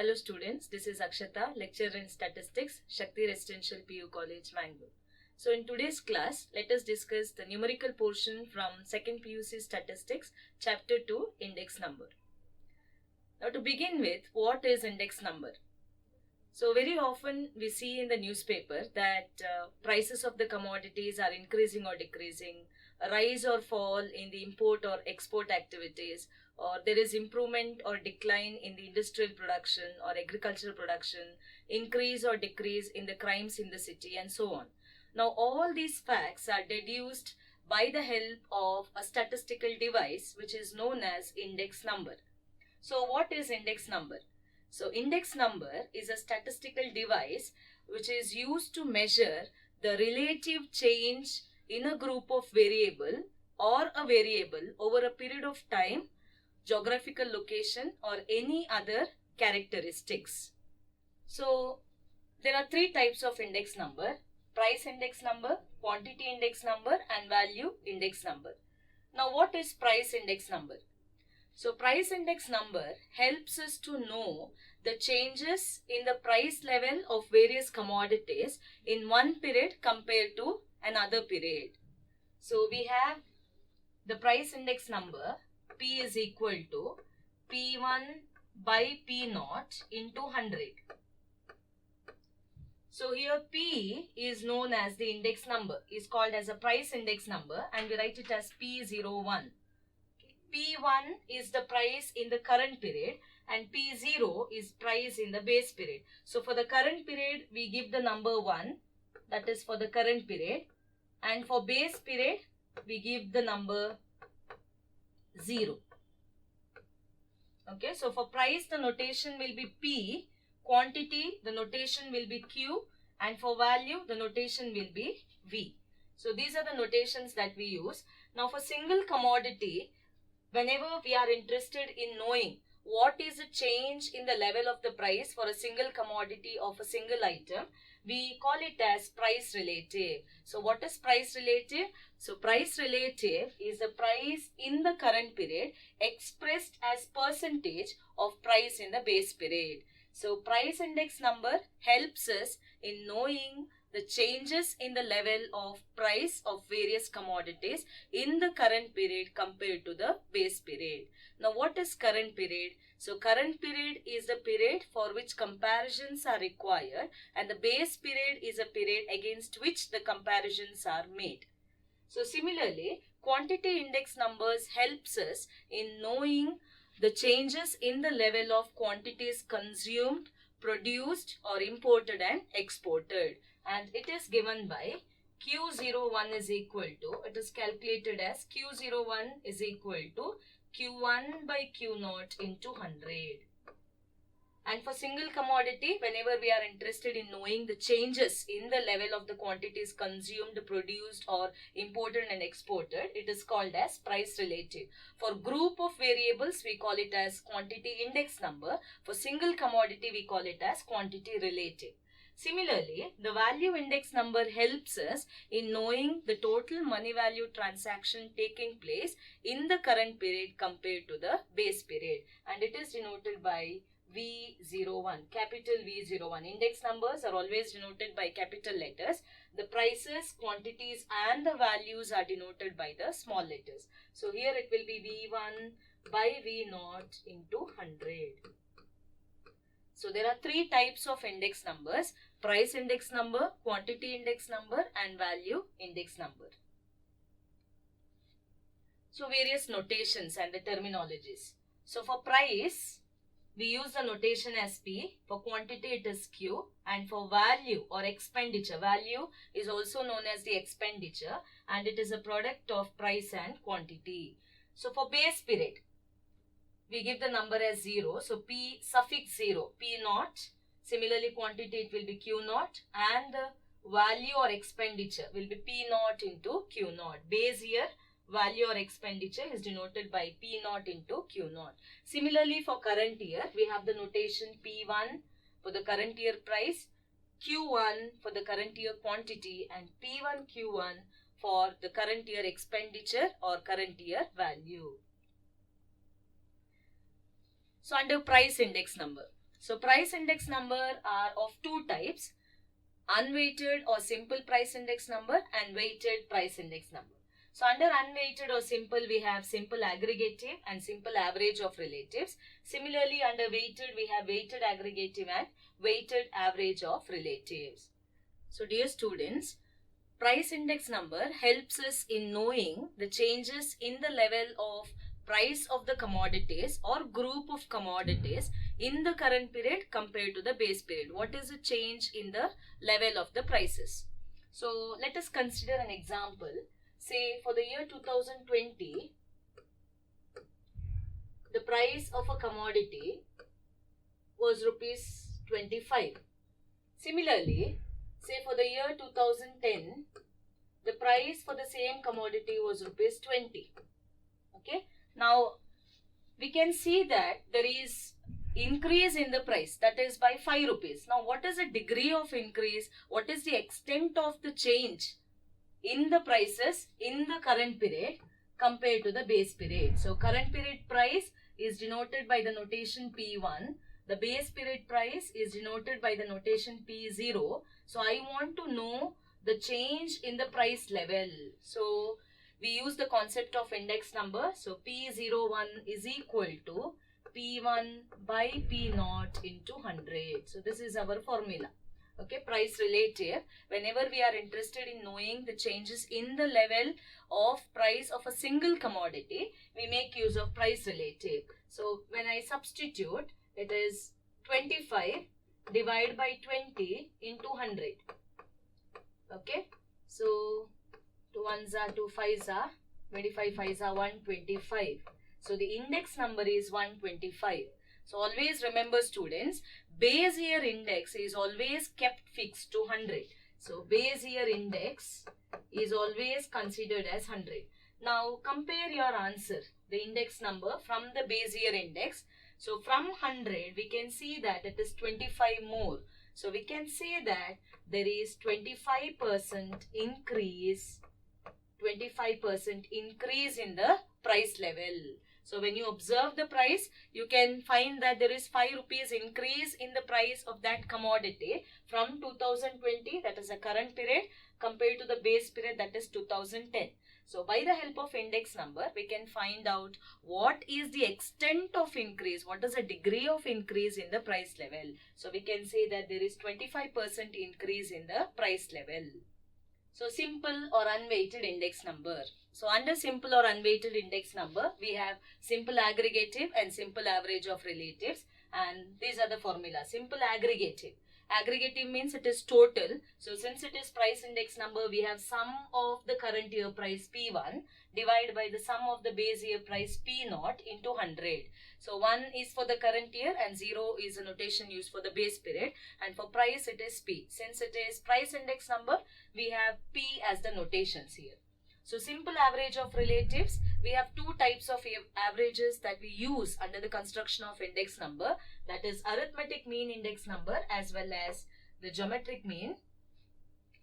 Hello students, this is Akshata, lecturer in statistics, Shakthi Residential PU College, Mangalore. So in today's class, let us discuss the numerical portion from 2nd PUC Statistics, Chapter 2, Index Number. Now to begin with, what is index number? So very often we see in the newspaper that prices of the commodities are increasing or decreasing, a rise or fall in the import or export activities, or there is improvement or decline in the industrial production or agricultural production, increase or decrease in the crimes in the city, and so on. Now all these facts are deduced by the help of a statistical device which is known as index number. So what is index number? So index number is a statistical device which is used to measure the relative change in a group of variable or a variable over a period of time, geographical location, or any other characteristics. So there are three types of index number: price index number, quantity index number, and value index number. Now what is price index number? So price index number helps us to know the changes in the price level of various commodities in one period compared to another period. So we have the price index number, P is equal to P1 by P0 into 100. So here P is known as the index number, is called as a price index number, and we write it as P01. P1 is the price in the current period and P0 is price in the base period. So for the current period, we give the number 1, that is for the current period, and for base period, we give the number 0. Okay, so for price, the notation will be P, quantity, the notation will be Q, and for value, the notation will be V. So these are the notations that we use. Now for single commodity, whenever we are interested in knowing what is the change in the level of the price for a single commodity of a single item, we call it as price relative. So what is price relative? So price relative is the price in the current period expressed as percentage of price in the base period. So price index number helps us in knowing the changes in the level of price of various commodities in the current period compared to the base period. Now what is current period? So current period is the period for which comparisons are required, and the base period is a period against which the comparisons are made. So similarly, quantity index numbers helps us in knowing the changes in the level of quantities consumed, produced, or imported and exported. And it is given by Q01 is equal to, it is calculated as Q01 is equal to Q1 by Q0 into 100. And for single commodity, whenever we are interested in knowing the changes in the level of the quantities consumed, produced, or imported and exported, it is called as price relative. For group of variables, we call it as quantity index number. For single commodity, we call it as quantity relative. Similarly, the value index number helps us in knowing the total money value transaction taking place in the current period compared to the base period, and it is denoted by V01, capital V01. Index numbers are always denoted by capital letters. The prices, quantities, and the values are denoted by the small letters. So here it will be V1 by V0 into 100. So there are three types of index numbers: price index number, quantity index number, and value index number. So various notations and the terminologies. So for price, we use the notation as P, for quantity it is Q, and for value or expenditure, value is also known as the expenditure, and it is a product of price and quantity. So for base period, we give the number as 0, so P suffix 0, P0. Similarly, quantity it will be Q0, and the value or expenditure will be P0 into Q0. Base year, value or expenditure is denoted by P0 into Q0. Similarly, for current year, we have the notation P1 for the current year price, Q1 for the current year quantity, and P1 Q1 for the current year expenditure or current year value. So under price index number, So price index number are of two types, unweighted or simple price index number and weighted price index number. So under unweighted or simple, we have simple aggregative and simple average of relatives. Similarly, under weighted, we have weighted aggregative and weighted average of relatives. So dear students, price index number helps us in knowing the changes in the level of price of the commodities or group of commodities in the current period compared to the base period. What is the change in the level of the prices? So let us consider an example. Say for the year 2020, the price of a commodity was rupees 25. Similarly, say for the year 2010, the price for the same commodity was rupees 20. Okay. Now, we can see that there is increase in the price, that is by 5 rupees. Now, what is the degree of increase? What is the extent of the change in the prices in the current period compared to the base period? So, current period price is denoted by the notation P1. The base period price is denoted by the notation P0. So, I want to know the change in the price level. So, we use the concept of index number. So, P01 is equal to P1 by P0 into 100. So, this is our formula. Okay, price relative. Whenever we are interested in knowing the changes in the level of price of a single commodity, we make use of price relative. So, when I substitute, it is 25 divided by 20 into 100. Okay, so 2 1s are 2 5s are 25 5s are 125. So the index number is 125. So always remember students, base year index is always kept fixed to 100. So base year index is always considered as 100. Now compare your answer, the index number from the base year index. So from 100 we can see that it is 25 more. So we can say that there is 25% increase, 25% increase in the price level. So when you observe the price, you can find that there is 5 rupees increase in the price of that commodity from 2020, that is the current period, compared to the base period, that is 2010. So by the help of index number, we can find out what is the extent of increase, what is the degree of increase in the price level. So we can say that there is 25% increase in the price level. So simple or unweighted index number. So under simple or unweighted index number, we have simple aggregative and simple average of relatives, and these are the formula. Simple aggregative. Aggregative means it is total. So since it is price index number, we have sum of the current year price P1 divided by the sum of the base year price P0 into 100. So 1 is for the current year and 0 is a notation used for the base period, and for price it is P. Since it is price index number, we have P as the notations here. So simple average of relatives, we have two types of averages that we use under the construction of index number, that is arithmetic mean index number as well as the geometric mean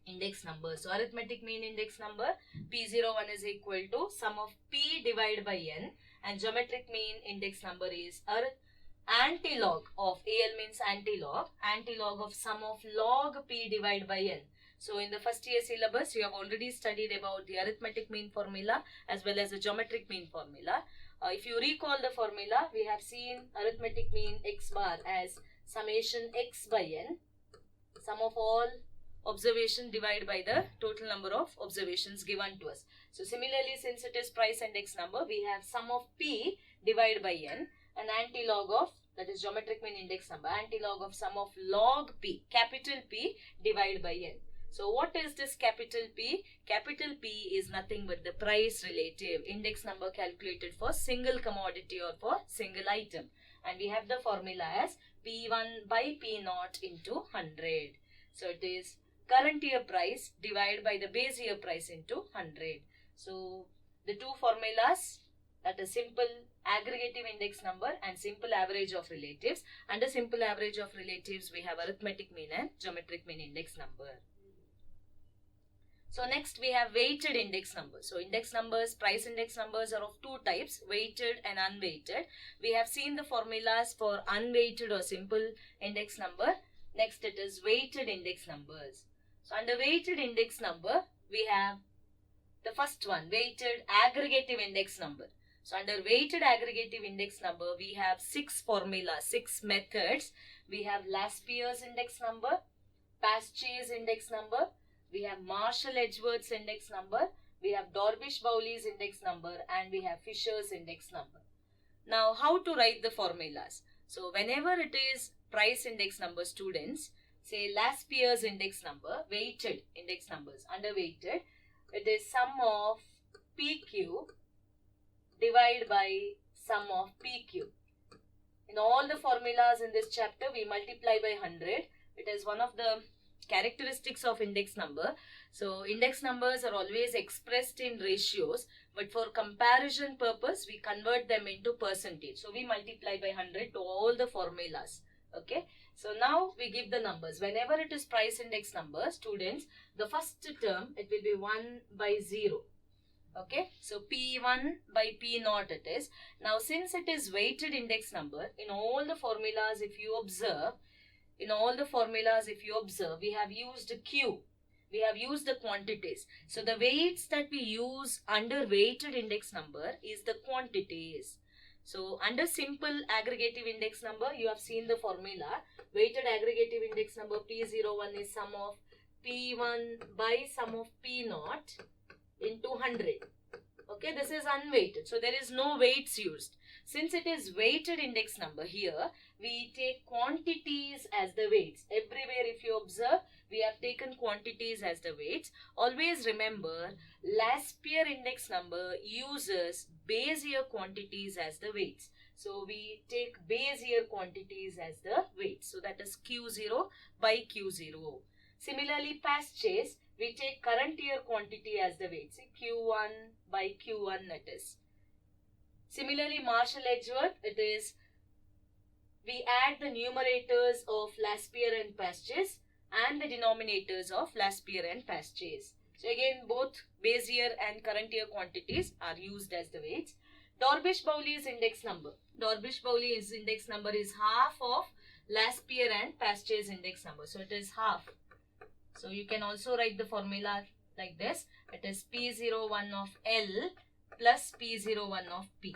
index number. So arithmetic mean index number P01 is equal to sum of P divided by N, and geometric mean index number is antilog of AL means antilog of sum of log P divided by N. So in the first year syllabus, you have already studied about the arithmetic mean formula as well as the geometric mean formula. If you recall the formula, we have seen arithmetic mean x bar as summation x by n, sum of all observation divided by the total number of observations given to us. So similarly, since it is price index number, we have sum of P divided by n, and antilog of, that is geometric mean index number, antilog of sum of log P, capital P divided by n. So what is this capital P? Capital P is nothing but the price relative index number calculated for single commodity or for single item. And we have the formula as P1 by P0 into 100. So it is current year price divided by the base year price into 100. So the two formulas, that is simple aggregative index number and simple average of relatives. Under simple average of relatives, we have arithmetic mean and geometric mean index number. So next we have weighted index numbers. So index numbers, price index numbers are of two types, weighted and unweighted. We have seen the formulas for unweighted or simple index number. Next it is weighted index numbers. So under weighted index number, we have the first one, weighted aggregative index number. So under weighted aggregative index number, we have 6 formulas, 6 methods. We have Laspier's index number, Paschet's index number, we have Marshall-Edgeworth's index number, we have Dorbish-Bowley's index number, and we have Fisher's index number. Now, how to write the formulas? So, whenever it is price index number, students, say Laspier's index number, weighted index numbers, under weighted, it is sum of PQ divided by sum of PQ. In all the formulas in this chapter, we multiply by 100. It is one of the characteristics of index number. So index numbers are always expressed in ratios, but for comparison purpose we convert them into percentage. So we multiply by 100 to all the formulas. Okay, so now we give the numbers. Whenever it is price index number, students, the first term it will be 1 by 0. Okay, so P1 by P0 it is. Now since it is weighted index number, in all the formulas if you observe, we have used Q. We have used the quantities. So the weights that we use under weighted index number is the quantities. So under simple aggregative index number, you have seen the formula. Weighted aggregative index number P01 is sum of P1 by sum of P0 into 100. Okay, this is unweighted. So there is no weights used. Since it is weighted index number, here we take quantities as the weights. Everywhere if you observe, we have taken quantities as the weights. Always remember, Laspier index number uses base year quantities as the weights. So we take base year quantities as the weights. So that is Q0 by Q0. Similarly, Paschet's, we take current year quantity as the weight. See, Q1 by Q1 it is. Similarly, Marshall-Edgeworth, it is, we add the numerators of Laspier and Paschet's and the denominators of Laspier and Paschet's. So again, both base year and current year quantities are used as the weights. Dorbish-Bowley's index number. Dorbish-Bowley's index number is half of Laspier and Paschet's index number. So it is half. So you can also write the formula like this. It is P01 of L plus P01 of P.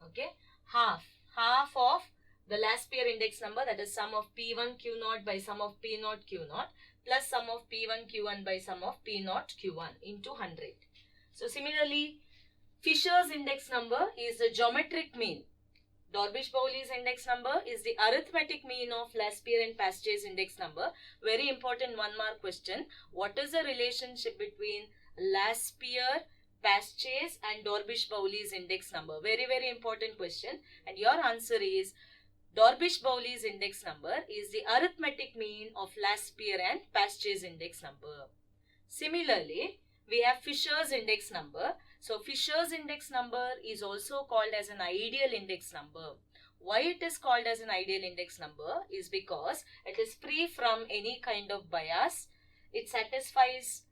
Okay. Half of the Laspier index number, that is sum of P1 Q0 by sum of P0 Q0 plus sum of P1 Q1 by sum of P0 Q1 into 100. So similarly, Fisher's index number is the geometric mean. Dorbish-Bowley's index number is the arithmetic mean of Laspier and Paschet's index number. Very important 1-mark question. What is the relationship between Laspier, Paschet's and Dorbish-Bowley's index number? Very, very important question. And your answer is Dorbish-Bowley's index number is the arithmetic mean of Laspier and Paschet's index number. Similarly, we have Fisher's index number. So Fisher's index number is also called as an ideal index number. Why it is called as an ideal index number is because it is free from any kind of bias. It satisfies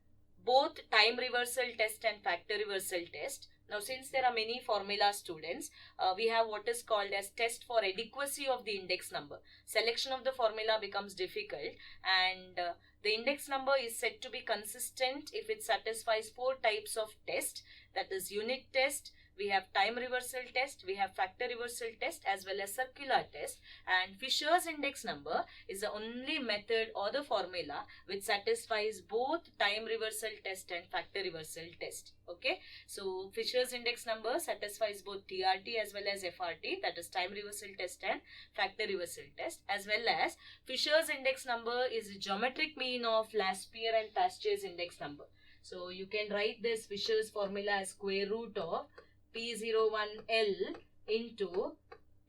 both time reversal test and factor reversal test. Now since there are many formula, students, we have what is called as test for adequacy of the index number. Selection of the formula becomes difficult, and the index number is said to be consistent if it satisfies 4 types of test. That is unit test, we have time reversal test, we have factor reversal test as well as circular test. And Fisher's index number is the only method or the formula which satisfies both time reversal test and factor reversal test. Okay, so Fisher's index number satisfies both TRT as well as FRT, that is time reversal test and factor reversal test, as well as Fisher's index number is the geometric mean of Laspier and Paschet's index number. So you can write this Fisher's formula as square root of P01L into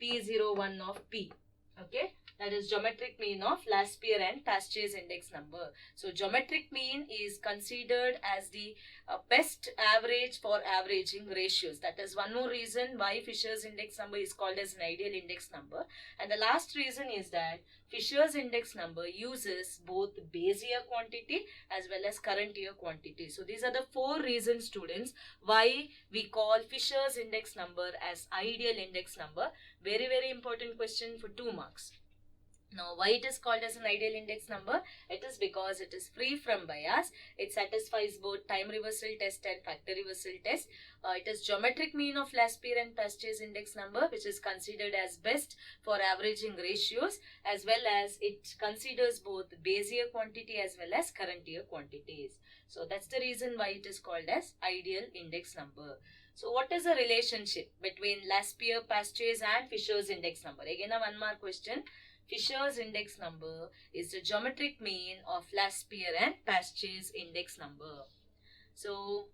P01 of P. Okay. that is geometric mean of last year and past year's index number. So geometric mean is considered as the best average for averaging ratios. That is one more reason why Fisher's index number is called as an ideal index number. And the last reason is that Fisher's index number uses both base year quantity as well as current year quantity. So these are the 4 reasons, students, why we call Fisher's index number as ideal index number. Very, very important question for 2 marks. Now, why it is called as an ideal index number? It is because it is free from bias. It satisfies both time reversal test and factor reversal test. It is geometric mean of last year and past year's index number, which is considered as best for averaging ratios, as well as it considers both base year quantity as well as current year quantities. So that's the reason why it is called as ideal index number. So what is the relationship between last year, past year's and Fisher's index number? Again, a 1 mark question. Fisher's index number is the geometric mean of last year and past year's index number. So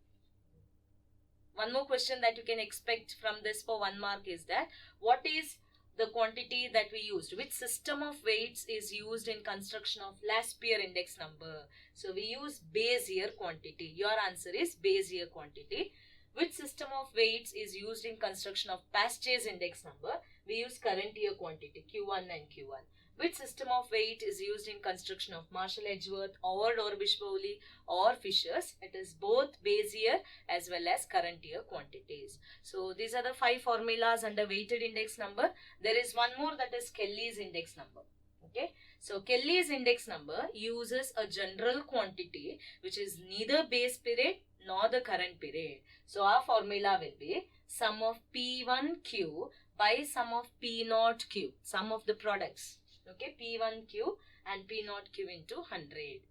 one more question that you can expect from this for 1 mark is that what is the quantity that we used? Which system of weights is used in construction of last year index number? So we use base year quantity. Your answer is base year quantity. Which system of weights is used in construction of past year's index number? We use current year quantity, Q1 and Q1. Which system of weight is used in construction of Marshall Edgeworth, or Bishbowley, or Fisher's? It is both base year as well as current year quantities. So these are the 5 formulas under weighted index number. There is one more, that is Kelly's index number. Okay, so Kelly's index number uses a general quantity which is neither base period nor the current period. So our formula will be sum of P1Q by sum of P0Q, sum of the products. Okay, P1Q and P0Q into 100.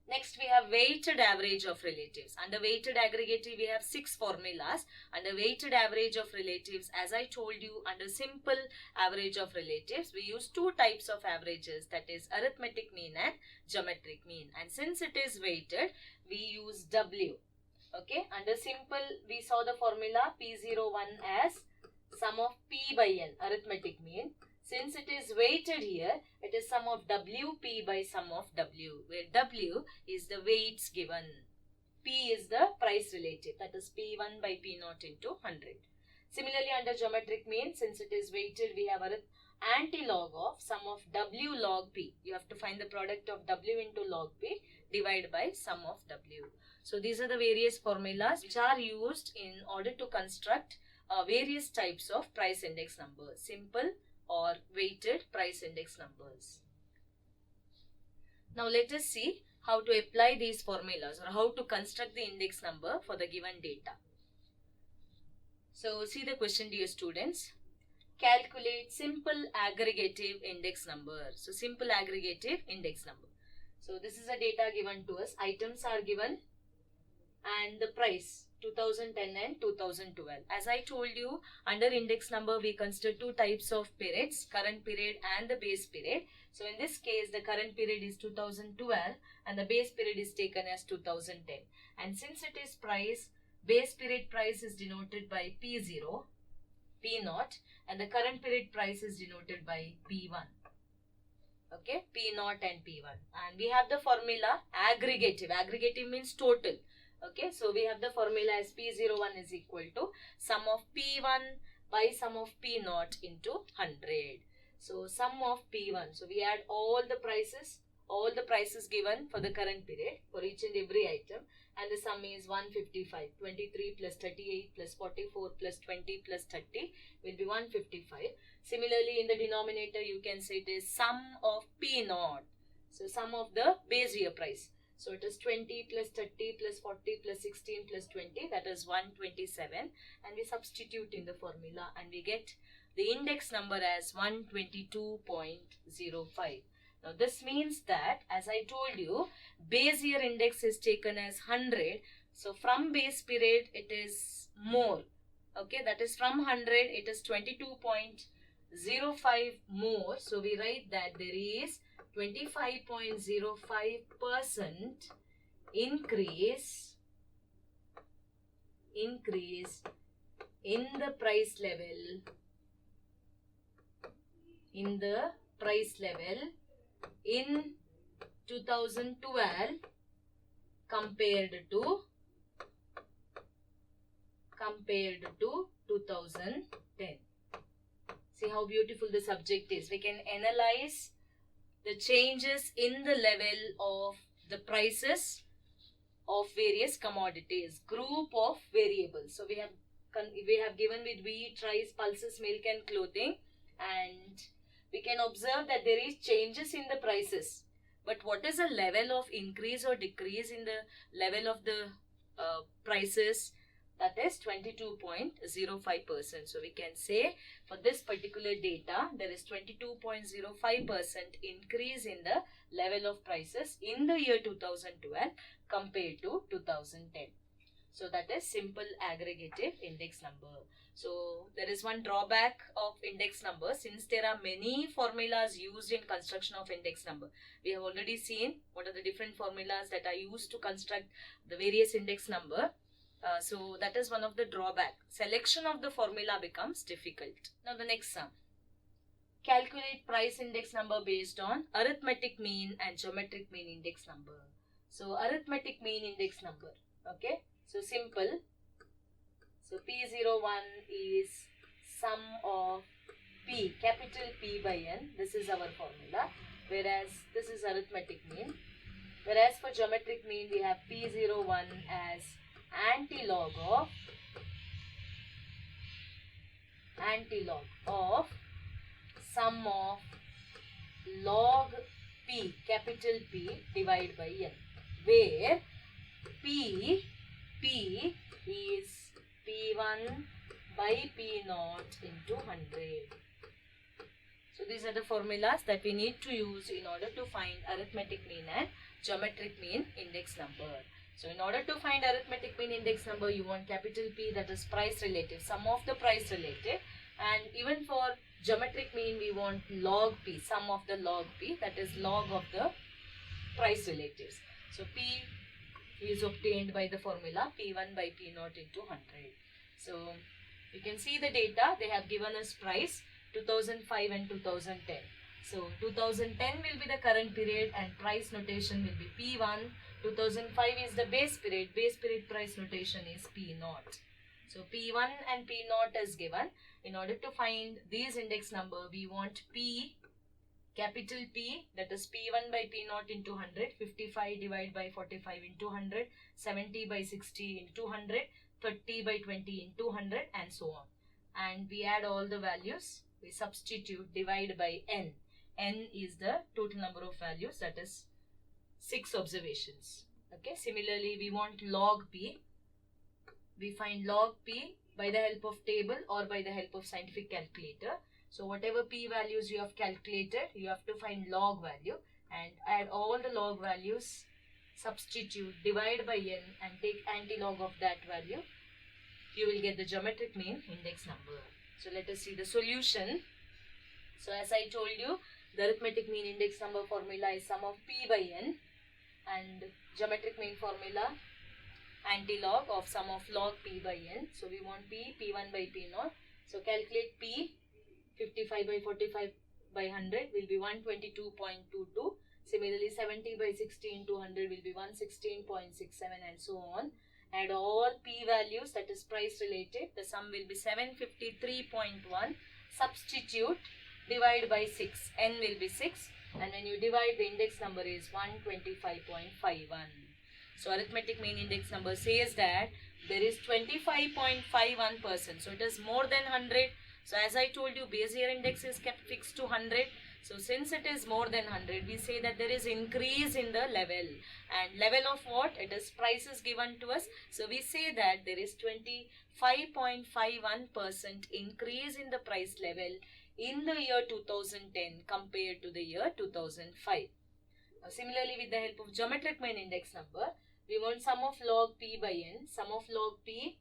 Next, we have weighted average of relatives. Under weighted aggregative, we have 6 formulas. Under weighted average of relatives, as I told you, under simple average of relatives, we use 2 types of averages, that is arithmetic mean and geometric mean. And since it is weighted, we use W. Okay, under simple, we saw the formula P01 as sum of P by N, arithmetic mean. Since it is weighted here, it is sum of WP by sum of W, where W is the weights given. P is the price relative, that is P1 by P0 into 100. Similarly, under geometric mean, since it is weighted, we have anti-log of sum of W log P. You have to find the product of W into log P divided by sum of W. So these are the various formulas which are used in order to construct various types of price index numbers, simple or weighted price index numbers. Now let us see how to apply these formulas or how to construct the index number for the given data. So see the question, dear students. Calculate simple aggregative index number. So simple aggregative index number. So this is a data given to us. Items are given and the price 2010 and 2012. As I told you, under index number we consider 2 types of periods, current period and the base period. So in this case, the current period is 2012 and the base period is taken as 2010. And since it is price, base period price is denoted by P0, P0, and the current period price is denoted by P1. Okay, P0 and P1. And we have the formula aggregative. Aggregative means total. Okay, so we have the formula as P01 is equal to sum of P1 by sum of P0 into 100. So sum of P1. So we add all the prices given for the current period for each and every item, and the sum is 155. 23 plus 38 plus 44 plus 20 plus 30 will be 155. Similarly, in the denominator, you can say it is sum of P0. So sum of the base year price. So it is 20 plus 30 plus 40 plus 16 plus 20, that is 127, and we substitute in the formula and we get the index number as 122.05. Now this means that, as I told you, base year index is taken as 100. So from base period it is more. Okay, that is from 100 it is 22.05 more. So we write that there is 25.05% increase in the price level in the price level in 2012 compared to 2010. See how beautiful the subject is. We can analyze the changes in the level of the prices of various commodities, group of variables. So we have given with wheat, rice, pulses, milk and clothing, and we can observe that there is changes in the prices. But what is the level of increase or decrease in the level of the prices? That is 22.05%. So we can say for this particular data, there is 22.05% increase in the level of prices in the year 2012 compared to 2010. So that is simple aggregative index number. So there is one drawback of index number. Since there are many formulas used in construction of index number, we have already seen what are the different formulas that are used to construct the various index number. So that is one of the drawback. Selection of the formula becomes difficult. Now the next sum. Calculate price index number based on arithmetic mean and geometric mean index number. So arithmetic mean index number. Okay. So simple. So P01 is sum of P, capital P by N. This is our formula. Whereas this is arithmetic mean. Whereas for geometric mean we have P01 as antilog of sum of log P, capital P divided by N, where P is P1 by P0 into 100. So these are the formulas that we need to use in order to find arithmetic mean and geometric mean index number. So in order to find arithmetic mean index number, you want capital P, that is price relative, sum of the price relative, and even for geometric mean we want log P, sum of the log P, that is log of the price relatives. So P is obtained by the formula P1 by P0 into 100. So you can see the data. They have given us price 2005 and 2010. So 2010 will be the current period and price notation will be P1. 2005 is the base period price notation is P0. So P1 and P0 is given. In order to find these index number, we want P, capital P, that is P1 by P0 into 100, 55 divided by 45 into 100, 70 by 60 into 100, 30 by 20 into 100 and so on. And we add all the values, we substitute, divide by N. N is the total number of values, that is 6 observations. Okay, similarly we want log P. We find log P by the help of table or by the help of scientific calculator. So whatever P values you have calculated, you have to find log value and add all the log values, substitute, divide by N and take antilog of that value. You will get the geometric mean index number. So let us see the solution. So as I told you, the arithmetic mean index number formula is sum of P by N, and geometric mean formula antilog of sum of log P by N. So we want P, P1 by P0. So calculate P, 55 by 45 by 100 will be 122.22. Similarly 70 by 60 into 100 will be 116.67 and so on. Add all P values, that is price relative. The sum will be 753.1. Substitute, divide by 6. N will be 6. And when you divide, the index number is 125.51. So arithmetic mean index number says that there is 25.51%. So it is more than 100. So as I told you, base year index is kept fixed to 100. So since it is more than 100, we say that there is increase in the level. And level of what? It is prices given to us. So we say that there is 25.51% increase in the price level in the year 2010 compared to the year 2005. Now, similarly, with the help of geometric mean index number, we want sum of log P by N. Sum of log P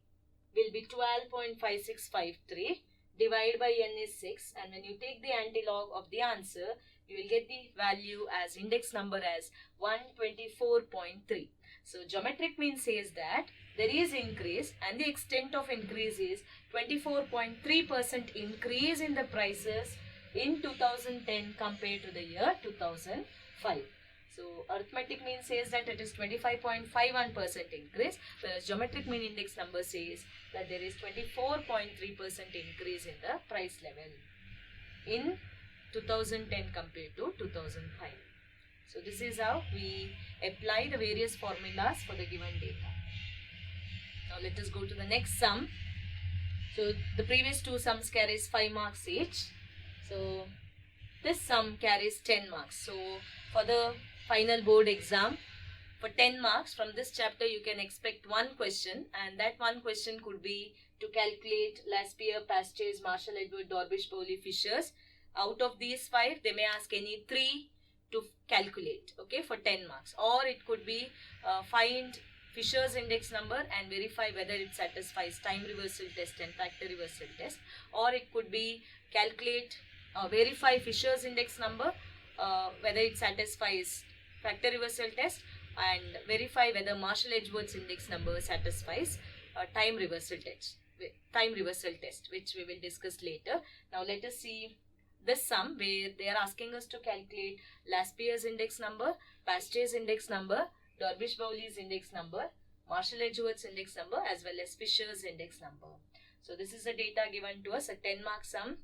will be 12.5653. Divide by N is 6, and when you take the antilog of the answer, you will get the value as index number as 124.3. So geometric mean says that there is increase, and the extent of increase is 24.3% increase in the prices in 2010 compared to the year 2005. So arithmetic mean says that it is 25.51% increase, whereas geometric mean index number says that there is 24.3% increase in the price level in 2010 compared to 2005. So this is how we apply the various formulas for the given data. Now let us go to the next sum. So the previous two sums carries 5 marks each. So this sum carries 10 marks. So for the final board exam, for 10 marks from this chapter you can expect one question, and that one question could be to calculate Laspierre, Pastage, Marshall, Edward, Dorbish, Pauli, Fishers. Out of these 5 they may ask any 3 to calculate, okay, for 10 marks. Or it could be find Fisher's index number and verify whether it satisfies time reversal test and factor reversal test. Or it could be calculate, verify Fisher's index number, whether it satisfies factor reversal test, and verify whether Marshall Edgeworth's index number satisfies time reversal test, which we will discuss later. Now let us see this sum where they are asking us to calculate Laspierre's index number, Paste's index number, Dorbish-Bowley's index number, Marshall Edgeworth's index number, as well as Fisher's index number. So this is the data given to us, a 10 mark sum,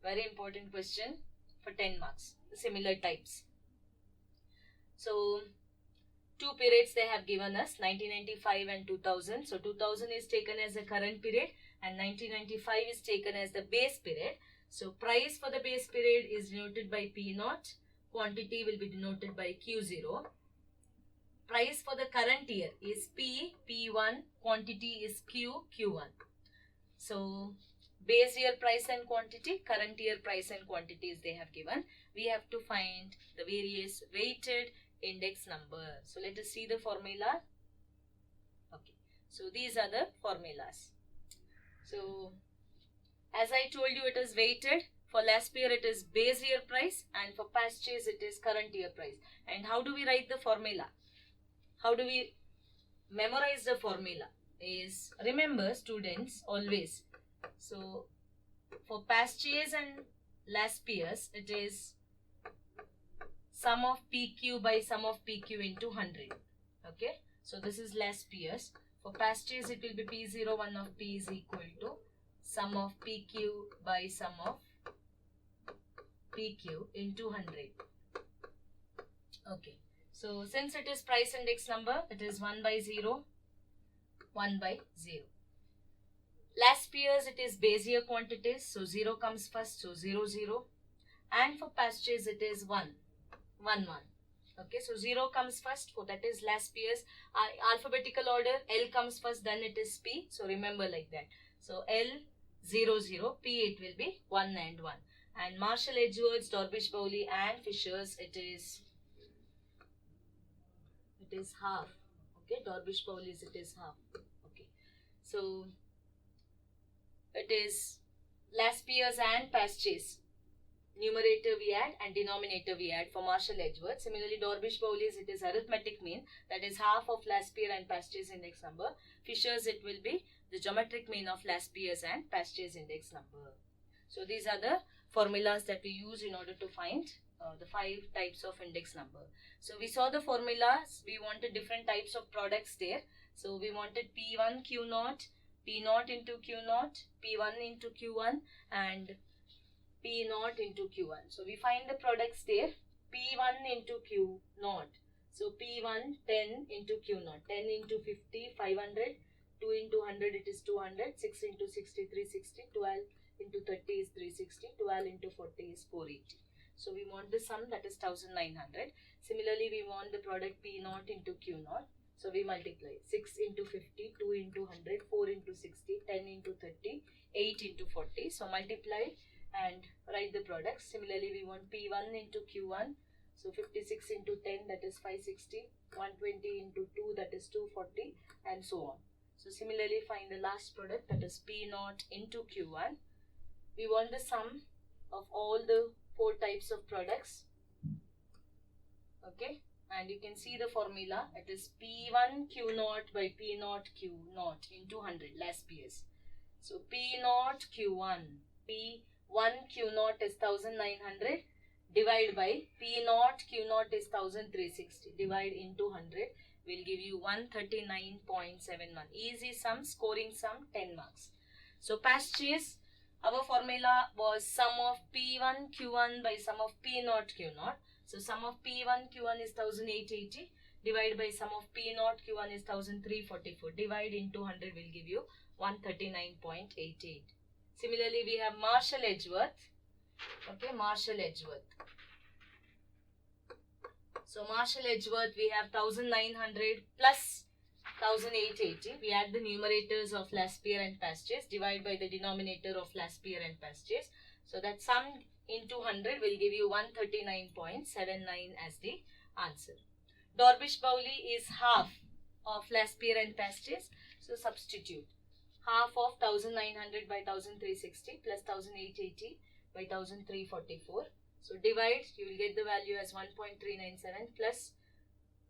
very important question for 10 marks, similar types. So 2 periods they have given us, 1995 and 2000. So 2000 is taken as the current period and 1995 is taken as the base period. So price for the base period is denoted by P0, quantity will be denoted by Q0. Price for the current year is P, P1, quantity is Q, Q1. So base year price and quantity, current year price and quantities they have given. We have to find the various weighted index number. So let us see the formula. Okay, so these are the formulas. So as I told you, it is weighted. For Laspierre it is base year price, and for Pastage it is current year price. And how do we write the formula? How do we memorize the formula? Is, remember students, always. So for Pastage and Laspierre's it is sum of PQ by sum of PQ into 100. Okay, so this is Laspierre's. For Pastage it will be P01 of P is equal to sum of PQ by sum of PQ into 100. Okay, so since it is price index number, it is 1 by 0, 1 by 0. Laspierre's it is base year quantities, so 0 comes first, so 0, 0. And for Pastage it is 1, 1, 1. Okay, so 0 comes first, for that is Laspierre's. Alphabetical order, L comes first, then it is P. So remember like that. So L 0, 0, P it will be 1 and 1. And Marshall Edgeworth's, Dorbish Bowley and Fisher's it is half. Okay, Dorbish Bowley's it is half. Okay, so it is Laspierre's and Pastage's. Numerator we add and denominator we add for Marshall Edgeworth. Similarly, Dorbish Bowley's it is arithmetic mean, that is half of Laspierre and Pastage's index number. Fisher's it will be the geometric mean of Laspierre's and Pastage's index number. So these are the formulas that we use in order to find the 5 types of index number. So we saw the formulas, we wanted different types of products there. So we wanted P1 Q0, P0 into Q0, P1 into Q1 and P0 into Q1. So we find the products there, P1 into Q0. So P1 10 into Q0, 10 into 50, 500, 2 into 100 it is 200, 6 into 60, 360, 12 into 30 is 360, 12 into 40 is 480. So we want the sum, that is 1900. Similarly, we want the product P0 into Q0. So we multiply 6 into 50, 2 into 100, 4 into 60, 10 into 30, 8 into 40. So multiply and write the products. Similarly, we want P1 into Q1. So 56 into 10, that is 560, 120 into 2, that is 240, and so on. So similarly, find the last product, that is P0 into Q1. We want the sum of all the 4 types of products. Okay, and you can see the formula. It is P1 Q0 by P0 Q0 into 100 Laspierre's. So P0 Q1, P 1 Q naught is 1900. Divide by P naught, Q naught is 1360. Divide into 100 will give you 139.71. Easy sum, scoring sum, 10 marks. So purchase, our formula was sum of P1 Q1 by sum of P naught Q naught. So sum of P1 Q1 is 1880. Divide by sum of P naught Q1 is 1344. Divide into 100 will give you 139.88. Similarly, we have Marshall Edgeworth. Okay, Marshall Edgeworth. So Marshall Edgeworth, we have 1900 plus 1880. We add the numerators of Laspere and Pastures. Divide by the denominator of Laspere and Pastures. So that sum into 100 will give you 139.79 as the answer. Dorbish-Bowley is half of Laspere and Pastures. So substitute. Half of 1900 by 1360 plus 1880 by 1344. So divide, you will get the value as 1.397 plus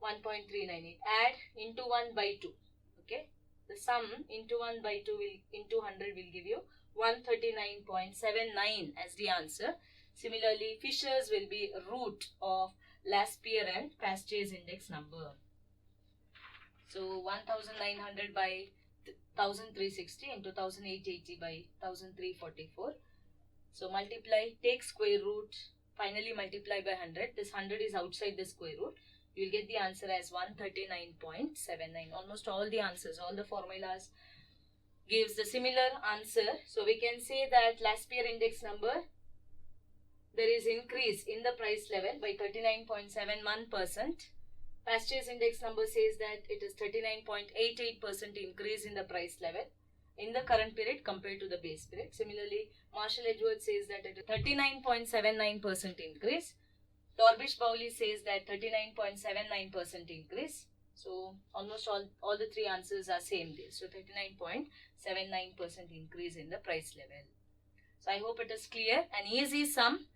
1.398. Add into 1 by 2. Okay. The sum into 1 by 2 will into 100 will give you 139.79 as the answer. Similarly, Fisher's will be root of Laspere and Pastures index number. So 1900 by 1360 into 1880 by 1344. So multiply, take square root, finally multiply by 100. This 100 is outside the square root. You will get the answer as 139.79. Almost all the answers, all the formulas gives the similar answer. So we can say that Laspere index number, there is increase in the price level by 39.71%. Pastures index number says that it is 39.88% increase in the price level in the current period compared to the base period. Similarly, Marshall Edgeworth says that it is 39.79% increase. Dorbish-Bowley says that 39.79% increase. So almost all the three answers are same there. So 39.79% increase in the price level. So I hope it is clear. An easy sum.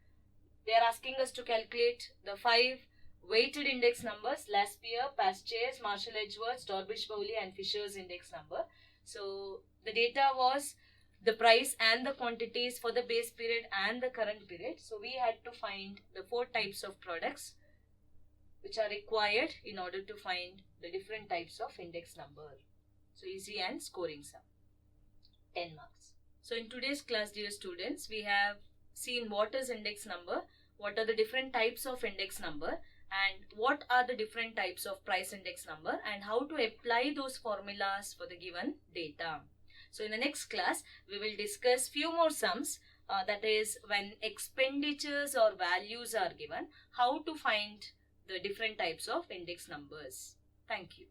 They are asking us to calculate the 5 weighted index numbers: Laspere, Pastures, Marshall Edgeworth, Dorbish-Bowley and Fisher's index number. So the data was the price and the quantities for the base period and the current period. So we had to find the 4 types of products which are required in order to find the different types of index number. So easy and scoring sum. 10 marks. So in today's class, dear students, we have seen what is index number, what are the different types of index number, and what are the different types of price index number, and how to apply those formulas for the given data. So in the next class, we will discuss few more sums, that is when expenditures or values are given, how to find the different types of index numbers. Thank you.